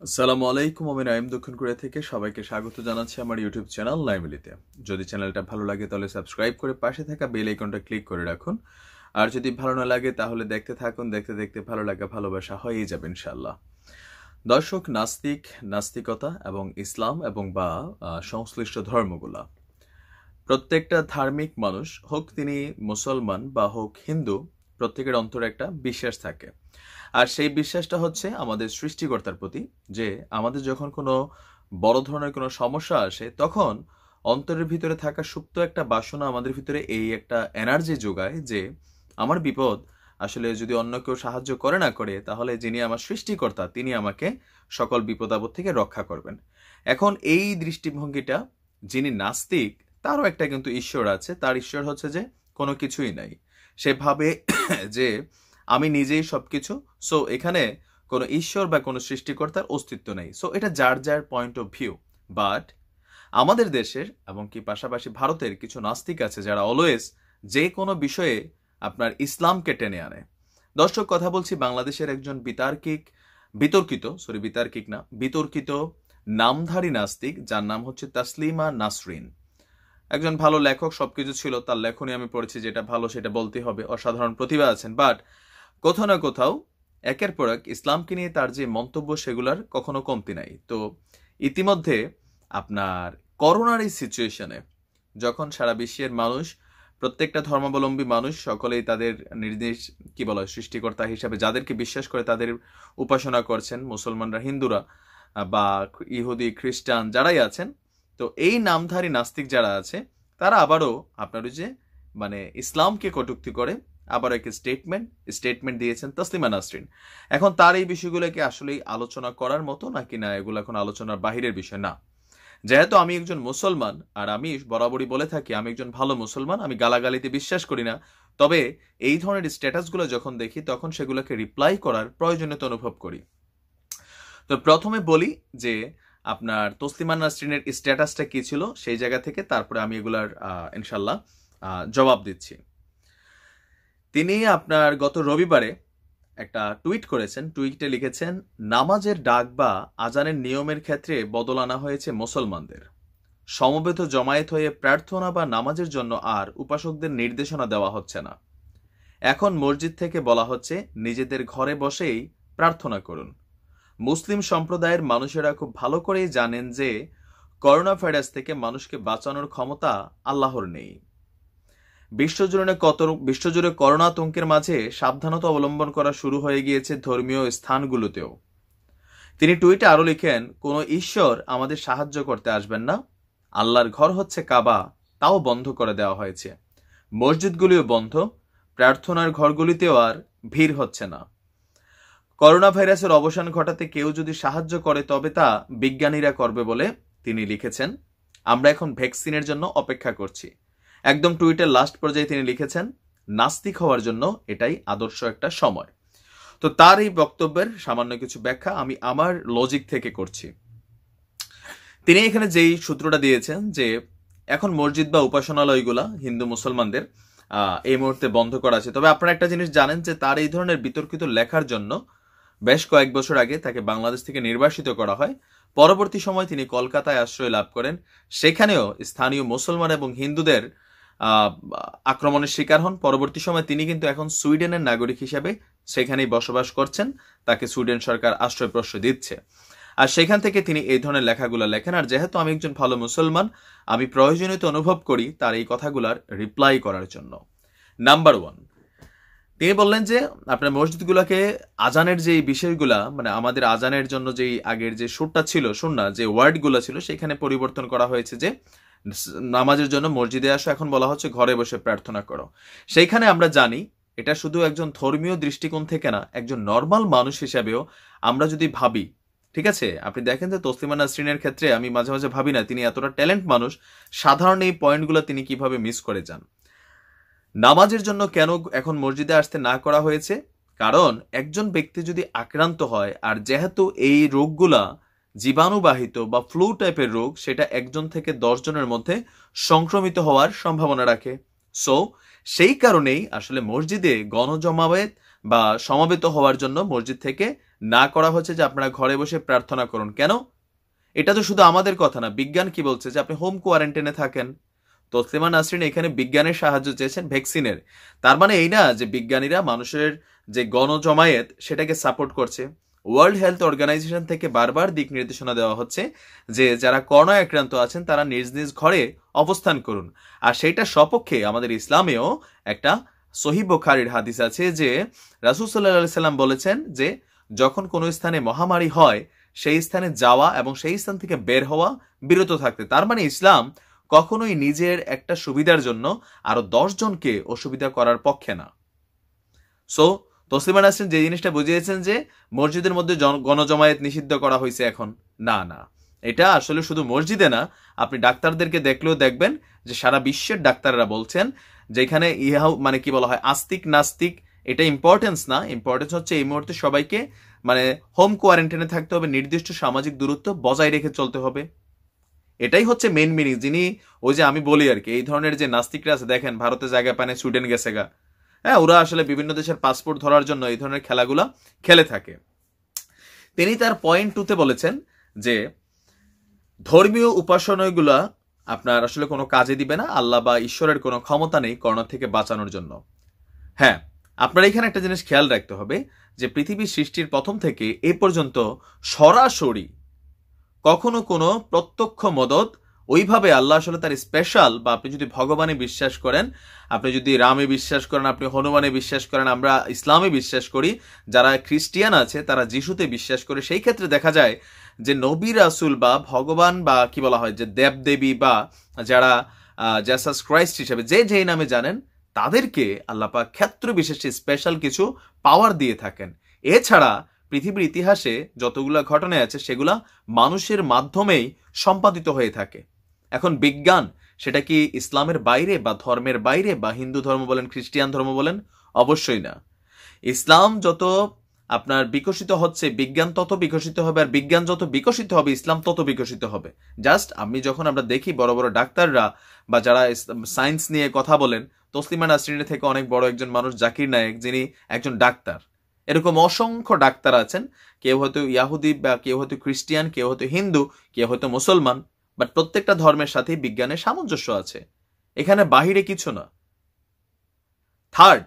আসসালামু আলাইকুম, আমি নাইম দক্ষিণ কোরিয়া থেকে সবাইকে স্বাগত জানাচ্ছি আমার ইউটিউব চ্যানেল নাইমিলিতে। যদি চ্যানেলটা ভালো লাগে তাহলে সাবস্ক্রাইব করে পাশে থাকা বেল আইকনটা ক্লিক করে রাখুন। আর যদি ভালো না লাগে তাহলে দেখতে থাকুন, দেখতে দেখতে ভালো লাগা ভালোবাসা হয়েই যাবে ইনশাল্লাহ। দর্শক, নাস্তিক, নাস্তিকতা এবং ইসলাম এবং বা সংশ্লিষ্ট ধর্মগুলা, প্রত্যেকটা ধার্মিক মানুষ হোক তিনি মুসলমান বা হোক হিন্দু, প্রত্যেকের অন্তরে একটা বিশ্বাস থাকে। আর সেই বিশ্বাসটা হচ্ছে আমাদের সৃষ্টিকর্তার প্রতি, যে আমাদের যখন কোনো বড় ধরনের কোনো সমস্যা আসে তখন অন্তরের ভিতরে থাকা সুপ্ত একটা বাসনা আমাদের ভিতরে এই একটা এনার্জি যোগায় যে আমার বিপদ আসলে যদি অন্য কেউ সাহায্য করে না করে তাহলে যিনি আমার সৃষ্টিকর্তা তিনি আমাকে সকল বিপদ আপদ থেকে রক্ষা করবেন। এখন এই দৃষ্টিভঙ্গিটা, যিনি নাস্তিক তারও একটা কিন্তু ঈশ্বর আছে, তার ঈশ্বর হচ্ছে যে কোনো কিছুই নাই। সে ভাবে যে আমি নিজেই সবকিছু, সো এখানে কোনো ঈশ্বর বা কোনো সৃষ্টিকর্তার অস্তিত্ব নেই। সো এটা যার যার পয়েন্ট অফ ভিউ। বাট আমাদের দেশের এবং কি পাশাপাশি ভারতের কিছু নাস্তিক আছে যারা অলওয়েজ যে কোনো বিষয়ে আপনার ইসলামকে টেনে আনে। দর্শক, কথা বলছি বাংলাদেশের একজন বিতর্কিত নামধারী নাস্তিক, যার নাম হচ্ছে তাসলিমা নাসরিন। একজন ভালো লেখক, সবকিছু ছিল, তার লেখনী আমি পড়েছি, যেটা ভালো সেটা বলতে হবে, অসাধারণ প্রতিভা আছেন। বাট কোথাও না কোথাও একের পর এক ইসলামকে নিয়ে তার যে মন্তব্য সেগুলার কখনো কমতি নাই। তো ইতিমধ্যে আপনার করোনার এই সিচুয়েশনে যখন সারা বিশ্বের মানুষ, প্রত্যেকটা ধর্মাবলম্বী মানুষ সকলেই তাদের নির্দেশ কি বলা সৃষ্টিকর্তা হিসাবে যাদেরকে বিশ্বাস করে তাদের উপাসনা করছেন, মুসলমানরা, হিন্দুরা বা ইহুদি খ্রিস্টান যারাই আছেন, তো এই নামধারী নাস্তিক যারা আছে তারা আবারও আপনার ওই যে ইসলামকে কটূক্তি করে আবার এক স্টেটমেন্ট দিয়েছেন তাসলিমা নাসরিন। এখন তার এই বিষয়গুলোকে আসলেই আলোচনা করার মতো নাকি না, এগুলো এখন আলোচনার বাহিরের বিষয় না। যেহেতু আমি একজন মুসলমান, আর আমি বরাবরই বলে থাকি আমি একজন ভালো মুসলমান, আমি গালাগালিতে বিশ্বাস করি না, তবে এই ধরনের স্ট্যাটাসগুলো যখন দেখি তখন সেগুলোকে রিপ্লাই করার প্রয়োজনীয়তা অনুভব করি। তো প্রথমে বলি যে আপনার তসলিমা নাসরিনের স্ট্যাটাসটা কি ছিল সেই জায়গা থেকে, তারপরে আমি এগুলার ইনশাল্লাহ জবাব দিচ্ছি। তিনি আপনার গত রবিবারে একটা টুইট করেছেন। টুইটে লিখেছেন, নামাজের ডাক বা আজানের নিয়মের ক্ষেত্রে বদল আনা হয়েছে মুসলমানদের। সমবেত জমায়েত হয়ে প্রার্থনা বা নামাজের জন্য আর উপাসকদের নির্দেশনা দেওয়া হচ্ছে না। এখন মসজিদ থেকে বলা হচ্ছে নিজেদের ঘরে বসেই প্রার্থনা করুন। মুসলিম সম্প্রদায়ের মানুষেরা খুব ভালো করেই জানেন যে করোনা ভাইরাস থেকে মানুষকে বাঁচানোর ক্ষমতা আল্লাহর নেই। বিশ্বজুড়ে করোনা আতঙ্কের মাঝে সাবধানতা অবলম্বন করা শুরু হয়ে গিয়েছে ধর্মীয় স্থানগুলোতেও। তিনি টুইটে আরো লিখেন, কোনো ঈশ্বর আমাদের সাহায্য করতে আসবেন না। আল্লাহর ঘর হচ্ছে কাবা, তাও বন্ধ করে দেওয়া হয়েছে। মসজিদগুলিও বন্ধ, প্রার্থনার ঘরগুলিতেও আর ভিড় হচ্ছে না। করোনা ভাইরাসের অবসান ঘটাতে কেউ যদি সাহায্য করে তবে তা বিজ্ঞানীরা করবে বলে তিনি লিখেছেন। আমরা এখন ভ্যাকসিনের জন্য অপেক্ষা করছি। একদম টুইটের লাস্ট পর্যায়ে তিনি লিখেছেন, নাস্তিক হওয়ার জন্য এটাই আদর্শ একটা সময়। তো তার এই বক্তব্যের সামান্য কিছু ব্যাখ্যা আমি আমার লজিক থেকে করছি। তিনি এখানে যেই সূত্রটা দিয়েছেন যে এখন মসজিদ বা উপাসনালয়গুলা হিন্দু মুসলমানদের এই মুহূর্তে বন্ধ করা আছে। তবে আপনারা একটা জিনিস জানেন যে তার এই ধরনের বিতর্কিত লেখার জন্য বেশ কয়েক বছর আগে তাকে বাংলাদেশ থেকে নির্বাসিত করা হয়। পরবর্তী সময় তিনি কলকাতায় আশ্রয় লাভ করেন। সেখানেও স্থানীয় মুসলমান এবং হিন্দুদের আক্রমণের শিকার হন। পরবর্তী সময় তিনি কিন্তু এখন সুইডেনের নাগরিক হিসেবে সেখানেই বসবাস করছেন। তাকে সুইডেন সরকার আশ্রয় প্রশ্রয় দিচ্ছে। আর সেখান থেকে তিনি এই ধরনের লেখাগুলো লেখেন। আর যেহেতু আমি একজন ভালো মুসলমান, আমি প্রয়োজনীয়তা অনুভব করি তার এই কথাগুলার রিপ্লাই করার জন্য। নাম্বার 1, তিনি বললেন যে আপনার মসজিদগুলোকে আজানের যে বিষয়গুলা, আমাদের আজানের জন্য যেই আগের যে সুরটা ছিল, সুন্নাহ যে ওয়ার্ডগুলো ছিল, সেখানে পরিবর্তন করা হয়েছে যে নামাজের জন্য মসজিদে আসো, এখন বলা হচ্ছে ঘরে বসে প্রার্থনা করো। সেইখানে আমরা জানি এটা শুধু একজন ধর্মীয় দৃষ্টিকোণ থেকে না, একজন নর্মাল মানুষ হিসেবেও আমরা যদি ভাবি, ঠিক আছে, আপনি দেখেন যে তসলিমা নাসরিনের ক্ষেত্রে আমি মাঝে মাঝে ভাবি না তিনি এতটা ট্যালেন্ট মানুষ, সাধারণ এই পয়েন্টগুলো তিনি কিভাবে মিস করে যান। নামাজের জন্য কেন এখন মসজিদে আসতে না করা হয়েছে? কারণ একজন ব্যক্তি যদি আক্রান্ত হয়, আর যেহেতু এই রোগগুলা জীবাণুবাহিত বা ফ্লু টাইপের রোগ, সেটা 1 থেকে 10 জনের মধ্যে সংক্রমিত হওয়ার সম্ভাবনা রাখে। সো সেই কারণেই আসলে মসজিদে গণজমায়েত বা সমবেত হওয়ার জন্য মসজিদ থেকে না করা হচ্ছে যে আপনারা ঘরে বসে প্রার্থনা করুন। কেন? এটা তো শুধু আমাদের কথা না, বিজ্ঞান কি বলছে যে আপনি হোম কোয়ারেন্টাইনে থাকেন। তসলিমা নাসরিন এখানে বিজ্ঞানের সাহায্য চেয়েছেন ভ্যাকসিনের। তার মানে এই না যে বিজ্ঞানীরা মানুষের যে গণজমায়েত সেটাকে সাপোর্ট করছে। ওয়ার্ল্ড হেলথ অর্গানাইজেশন থেকে বারবার দিক নির্দেশনা দেওয়া হচ্ছে যে যারা করোনা আক্রান্ত আছেন তারা নিজ নিজ ঘরে অবস্থান করুন। আর সেইটা সপক্ষে আমাদের ইসলামেও একটা সহিহ বুখারীর হাদিস আছে যে রাসূল সাল্লাল্লাহু আলাইহি সাল্লাম বলেছেন যে যখন কোনো স্থানে মহামারী হয় সেই স্থানে যাওয়া এবং সেই স্থান থেকে বের হওয়া বিরত থাকতে। তার মানে ইসলাম কখনোই নিজের একটা সুবিধার জন্য আরো 10 জনকে অসুবিধা করার পক্ষে না। সো তসলিমা নাসরিন যে জিনিসটা বুঝিয়েছেন যে মসজিদের মধ্যে গণজমায়েত নিষিদ্ধ করা হয়েছে এখন, না না, এটা আসলে শুধু মসজিদে না, আপনি ডাক্তারদেরকে দেখলেও দেখবেন যে সারা বিশ্বের ডাক্তাররা বলছেন যেখানে ইহা মানে কি বলা হয় আস্তিক নাস্তিক এটা ইম্পর্টেন্স না, ইম্পর্টেন্স হচ্ছে এই মুহূর্তে সবাইকে মানে হোম কোয়ারেন্টাইনে থাকতে হবে, নির্দিষ্ট সামাজিক দূরত্ব বজায় রেখে চলতে হবে। এটাই হচ্ছে মেন মিনিং। যিনি ওই যে আমি বলি আর কি, এই ধরনের যে নাস্তিকরা আছে দেখেন ভারতে জায়গা পায় না, সুইডেন গেছে গা, হ্যাঁ ওরা আসলে বিভিন্ন দেশের পাসপোর্ট ধরার জন্য এই ধরনের খেলাগুলা খেলে থাকে। তিনি তার পয়েন্ট 2-তে বলেছেন যে ধর্মীয় উপাসনাগুলা আপনার আসলে কোনো কাজে দিবে না, আল্লাহ বা ঈশ্বরের কোনো ক্ষমতা নেই করোনা থেকে বাঁচানোর জন্য। হ্যাঁ, আপনার এখানে একটা জিনিস খেয়াল রাখতে হবে যে পৃথিবীর সৃষ্টির প্রথম থেকে এ পর্যন্ত সরাসরি কখনো কোনো প্রত্যক্ষ মদত ওইভাবে আল্লাহ আসলে তার স্পেশাল, বা আপনি যদি ভগবানে বিশ্বাস করেন, আপনি যদি রামে বিশ্বাস করেন, আপনি হনুমানে বিশ্বাস করেন, আমরা ইসলামে বিশ্বাস করি, যারা খ্রিস্টিয়ান আছে তারা যিশুতে বিশ্বাস করে, সেই ক্ষেত্রে দেখা যায় যে নবী রাসূল বা ভগবান বা কি বলা হয় যে দেবদেবী বা যারা জেসাস ক্রাইস্ট হিসেবে যে যেই নামে জানেন তাদেরকে আল্লাহ পাক ক্ষেত্র বিশেষে স্পেশাল কিছু পাওয়ার দিয়ে থাকেন। এছাড়া পৃথিবীর ইতিহাসে যতগুলা ঘটনা আছে সেগুলা মানুষের মাধ্যমেই সম্পাদিত হয়ে থাকে। এখন বিজ্ঞান সেটা কি ইসলামের বাইরে বা ধর্মের বাইরে, বা হিন্দু ধর্ম বলেন খ্রিস্টিয়ান ধর্ম বলেন? অবশ্যই না। ইসলাম যত আপনার বিকশিত হচ্ছে বিজ্ঞান তত বিকশিত হবে, আর বিজ্ঞান যত বিকশিত হবে ইসলাম তত বিকশিত হবে। জাস্ট আমরা দেখি বড় বড় ডাক্তাররা বা যারা সায়েন্স নিয়ে কথা বলেন, তসলিমা নাসরিনের থেকে অনেক বড় একজন মানুষ জাকির নায়েক, যিনি একজন ডাক্তার, এরকম অসংখ্য ডাক্তার আছেন। কেউ হয়তো ইয়াহুদি বা কেউ হয়তো খ্রিস্টিয়ান, কেউ হয়তো হিন্দু, কেউ হয়তো মুসলমান, বাট প্রত্যেকটা ধর্মের সাথে বিজ্ঞানের সামঞ্জস্য আছে, এখানে বাহিরে কিছু না। থার্ড,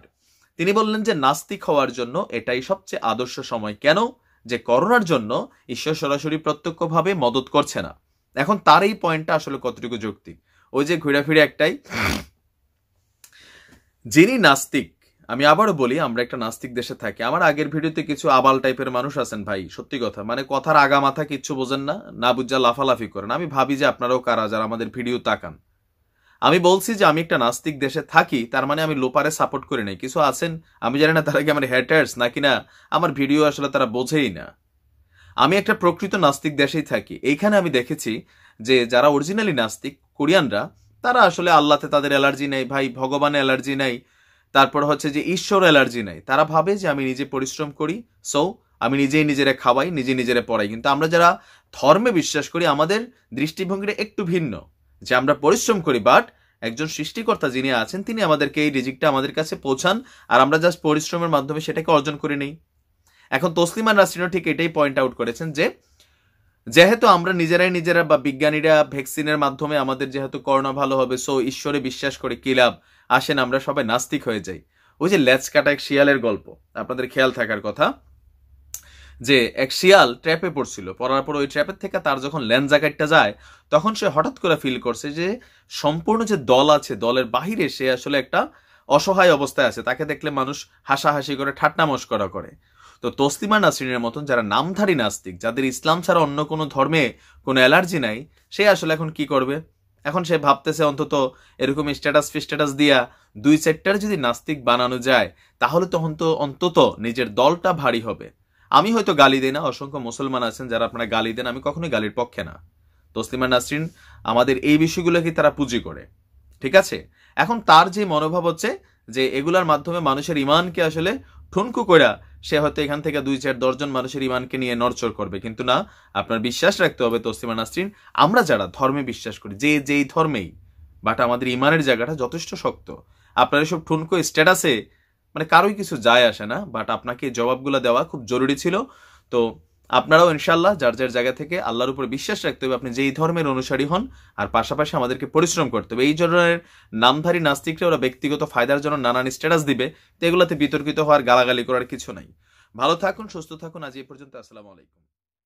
তিনি বললেন যে নাস্তিক হওয়ার জন্য এটাই সবচেয়ে আদর্শ সময়। কেন? যে করোনার জন্য ঈশ্বর সরাসরি প্রত্যক্ষভাবে মদত করছে না। এখন তার এই পয়েন্টটা আসলে কতটুকু যৌক্তিক? ওই যে ঘুরে একটাই, যিনি নাস্তিক, আমি আবারও বলি আমরা একটা নাস্তিক দেশে থাকি। আমার আগের ভিডিওতে কিছু আবাল টাইপের মানুষ আছেন ভাই, সত্যি কথা, মানে কথার আগা মাথা কিচ্ছু বোঝেন না, না বুঝা লাফালাফি করেন। আমি ভাবি যে আপনারাও কারা যারা আমাদের ভিডিও তাকান। আমি বলছি যে আমি একটা নাস্তিক দেশে থাকি, তার মানে আমি লোপারে সাপোর্ট করি নাই। কিছু আছেন আমি জানি না তারা কি আমার হ্যাটার্স নাকি না, আমার ভিডিও আসলে তারা বোঝেই না। আমি একটা প্রকৃত নাস্তিক দেশেই থাকি। এইখানে আমি দেখেছি যে যারা অরিজিনালি নাস্তিক কোরিয়ানরা, তারা আসলে আল্লাহতে তাদের অ্যালার্জি নেই ভাই, ভগবানে অ্যালার্জি নাই, তারপর হচ্ছে যে ঈশ্বর অ্যালার্জি নাই। তারা ভাবে যে আমি নিজে পরিশ্রম করি, সো আমি নিজেই নিজেরে খাওয়াই, নিজেরে পড়াই। কিন্তু আমরা যারা ধর্মে বিশ্বাস করি আমাদের দৃষ্টিভঙ্গিটা একটু ভিন্ন, যে আমরা পরিশ্রম করি বাট একজন সৃষ্টিকর্তা যিনি আছেন তিনি আমাদেরকে এই রিজিকটা আমাদের কাছে পৌঁছান, আর আমরা জাস্ট পরিশ্রমের মাধ্যমে সেটাকে অর্জন করে নেই। এখন তসলিমা নাসরিনও ঠিক এটাই পয়েন্ট আউট করেছেন যে যেহেতু আমরা নিজেরা বা বিজ্ঞানীরা ভ্যাকসিনের মাধ্যমে আমাদের যেহেতু করোনা ভালো হবে, সো ঈশ্বরে বিশ্বাস করে কি লাভ, আসেন আমরা সবাই নাস্তিক হয়ে যাই। ওই যে লেজ কাটা এক শিয়ালের গল্প, আপনাদের খেয়াল থাকার কথা যে এক শিয়াল ট্র্যাপে পড়ছিল, পড়ার পর ওই ট্র্যাপের থেকে তার যখন লেন্সা কাটটা যায় তখন সে হঠাৎ করে ফিল করছে যে সম্পূর্ণ যে দল আছে দলের বাহিরে সে আসলে একটা অসহায় অবস্থায় আছে, তাকে দেখলে মানুষ হাসাহাসি করে ঠাট্টা মশকরা করে। তো তসলিমা নাসরিনের মতন যারা নামধারী নাস্তিক, যাদের ইসলাম ছাড়া অন্য কোনো ধর্মে কোনো অ্যালার্জি নাই, সে আসলে এখন কি করবে? এখন সে ভাবতেছে অন্তত এরকম স্ট্যাটাস দিয়া 2-4টার যদি নাস্তিক বানানো যায় তাহলে তখন তো অন্তত নিজের দলটা ভারী হবে। আমি হয়তো গালি দিই না, অসংখ্য মুসলমান আছেন যারা আপনারা গালি দেন, আমি কখনোই গালির পক্ষে না। তসলিমা নাসরিন আমাদের এই বিষয়গুলোকে তারা পুঁজি করে, ঠিক আছে। এখন তার যে মনোভাব হচ্ছে যে এগুলার মাধ্যমে মানুষের ইমানকে আসলে ঠুনকু কইরা সে হয়তো এখান থেকে 2-4 জন মানুষের ইমানকে নিয়ে নড়চড় করবে, কিন্তু না, আপনার বিশ্বাস রাখতে হবে তসলিমা নাসরিন, আমরা যারা ধর্মে বিশ্বাস করি যেই ধর্মেই, বাট আমাদের ইমানের জায়গাটা যথেষ্ট শক্ত। আপনার এসব ঠুনকো স্ট্যাটাসে মানে কারোই কিছু যায় আসে না, বাট আপনাকে জবাবগুলো দেওয়া খুব জরুরি ছিল। তো আপনারাও ইনশাল্লাহ যার যার জায়গা থেকে আল্লাহর উপর বিশ্বাস রাখতে হবে, আপনি যেই ধর্মের অনুসারী হন, আর পাশাপাশি আমাদেরকে পরিশ্রম করতে হবে। এই ধরনের নামধারী নাস্তিকরা ওরা ব্যক্তিগত ফায়দার জন্য নানান স্ট্যাটাস দিবে, তো এগুলোতে বিতর্কিত হওয়ার গালাগালি করার কিছু নাই। ভালো থাকুন, সুস্থ থাকুন। আজ এই পর্যন্ত। আসসালামু আলাইকুম।